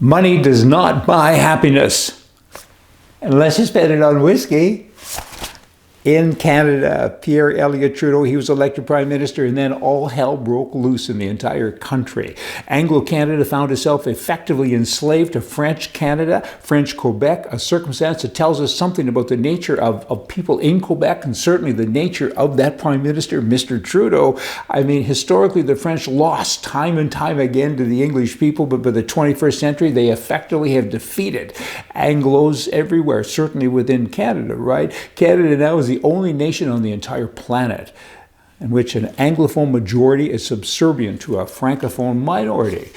Money does not buy happiness unless you spend it on whiskey. In Canada, Pierre Trudeau, he was elected Prime Minister, and then all hell broke loose in the entire country. Anglo-Canada found itself effectively enslaved to French Canada, French Quebec, a circumstance that tells us something about the nature of people in Quebec, and certainly the nature of that Prime Minister, Mr. Trudeau. I mean, historically, the French lost time and time again to the English people, but by the 21st century, they effectively have defeated Anglos everywhere, certainly within Canada, right? Canada now is the only nation on the entire planet in which an Anglophone majority is subservient to a Francophone minority.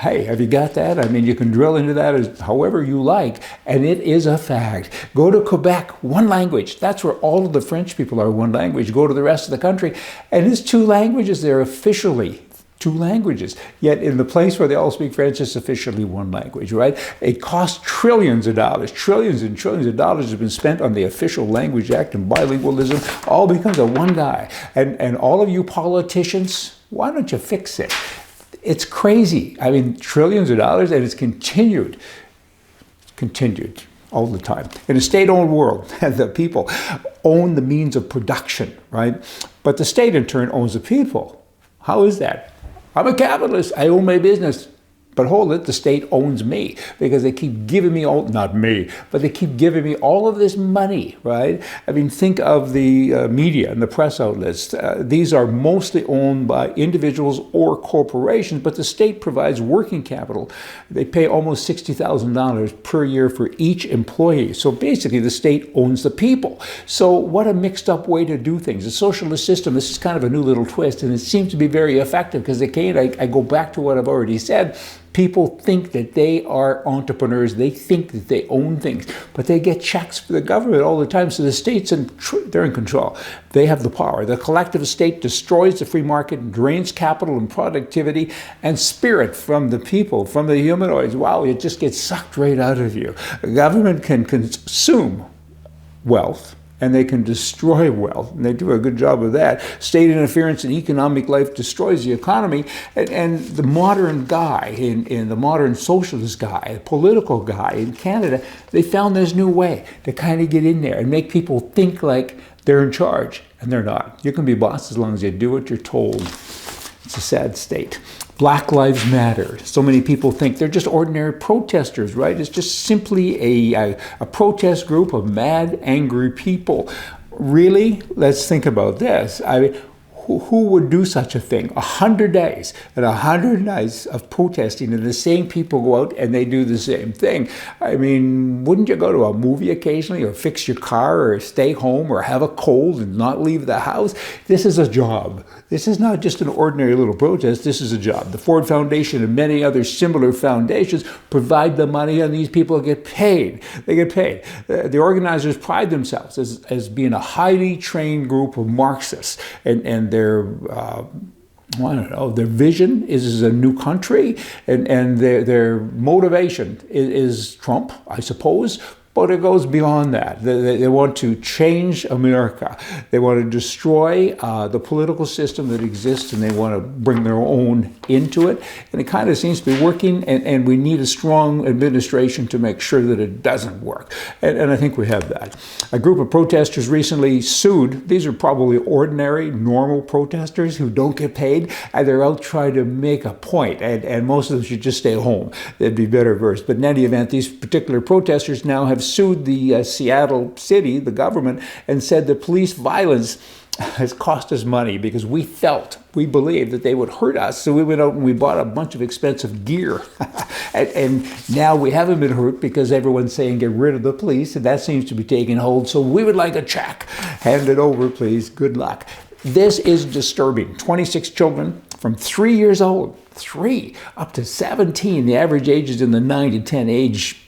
Hey, have you got that? I mean, you can drill into that as however you like, and it is a fact. Go to Quebec, one language. That's where all of the French people are, one language. Go to the rest of the country, and it's two languages. They're officially two languages. Yet in the place where they all speak French, it's officially one language, right? It costs trillions of dollars. Trillions and trillions of dollars have been spent on the Official Language Act and bilingualism, all because of one guy. And all of you politicians, why don't you fix it? It's crazy. I mean, trillions of dollars, and it's continued all the time. In a state-owned world, the people own the means of production, right? But the state, in turn, owns the people. How is that? I'm a capitalist. I own my business. But hold it, the state owns me because they keep giving me all, not me, but they keep giving me all of this money, right? I mean, think of the media and the press outlets. These are mostly owned by individuals or corporations, but the state provides working capital. They pay almost $60,000 per year for each employee. So basically, the state owns the people. So what a mixed up way to do things. The socialist system, this is kind of a new little twist, and it seems to be very effective because I go back to what I've already said. People think that they are entrepreneurs. They think that they own things, but they get checks from the government all the time. So the states, they're in control. They have the power. The collective state destroys the free market, drains capital and productivity and spirit from the people, from the humanoids. Wow, it just gets sucked right out of you. The government can consume wealth, and they can destroy wealth, and they do a good job of that. State interference in economic life destroys the economy, and the modern guy, in the modern socialist guy, political guy in Canada, they found this new way to kind of get in there and make people think like they're in charge, and they're not. You can be boss as long as you do what you're told. It's a sad state. Black Lives Matter. So many people think they're just ordinary protesters, right? It's just simply a protest group of mad, angry people. Really? Let's think about this. I mean, who would do such a thing? 100 days and 100 nights of protesting, and the same people go out and they do the same thing. I mean, wouldn't you go to a movie occasionally, or fix your car, or stay home, or have a cold and not leave the house? This is a job. This is not just an ordinary little protest. This is a job. The Ford Foundation and many other similar foundations provide the money, and these people get paid. They get paid. The organizers pride themselves as being a highly trained group of Marxists, and their their vision is a new country, and their motivation is Trump, I suppose. But it goes beyond that. They want to change America. They want to destroy the political system that exists, and they want to bring their own into it. And it kind of seems to be working, and we need a strong administration to make sure that it doesn't work. And I think we have that. A group of protesters recently sued. These are probably ordinary, normal protesters who don't get paid, and they're out trying to make a point. And most of them should just stay home. They'd be better versed. But in any event, these particular protesters now have sued the Seattle city, the government, and said that police violence has cost us money because we believed that they would hurt us. So we went out and we bought a bunch of expensive gear. and now we haven't been hurt because everyone's saying get rid of the police, and that seems to be taking hold. So we would like a check. Hand it over, please. Good luck. This is disturbing. 26 children from 3 years old, 3 up to 17. The average age is in the 9 to 10 age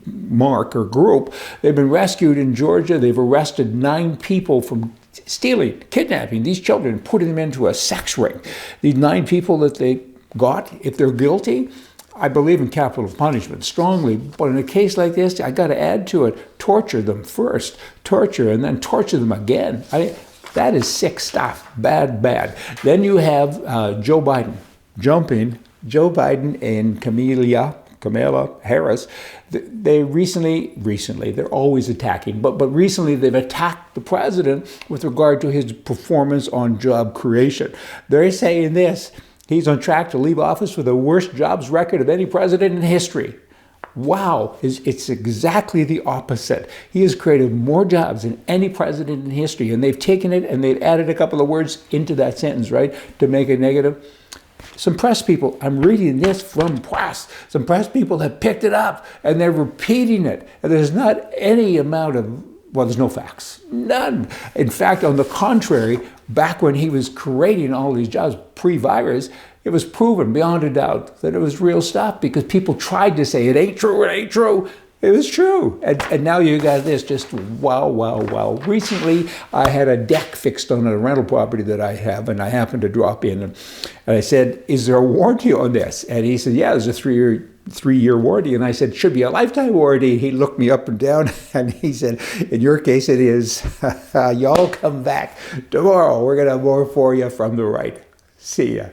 mark or group. They've been rescued in Georgia. They've arrested 9 people from stealing, kidnapping these children, and putting them into a sex ring. These 9 people that they got, if they're guilty, I believe in capital punishment strongly, but in a case like this, I got to add to it, torture them first, torture, and then torture them again. That is sick stuff, bad. Then you have Joe Biden jumping Joe Biden and Kamala Harris, they recently, they're always attacking, but recently they've attacked the president with regard to his performance on job creation. They're saying this: he's on track to leave office with the worst jobs record of any president in history. Wow, it's exactly the opposite. He has created more jobs than any president in history, and they've taken it and they've added a couple of words into that sentence, right, to make it negative. Some press people, I'm reading this from press, some press people have picked it up and they're repeating it. And there's not any amount of, well, there's no facts, none. In fact, on the contrary, back when he was creating all these jobs pre-virus, it was proven beyond a doubt that it was real stuff because people tried to say it ain't true, it ain't true. It was true. And now you got this, just wow, wow, wow. Recently, I had a deck fixed on a rental property that I have, and I happened to drop in. And I said, is there a warranty on this? And he said, yeah, there's a three-year warranty. And I said, should be a lifetime warranty. He looked me up and down, and he said, in your case, it is. Y'all come back tomorrow. We're going to have more for you from the right. See ya.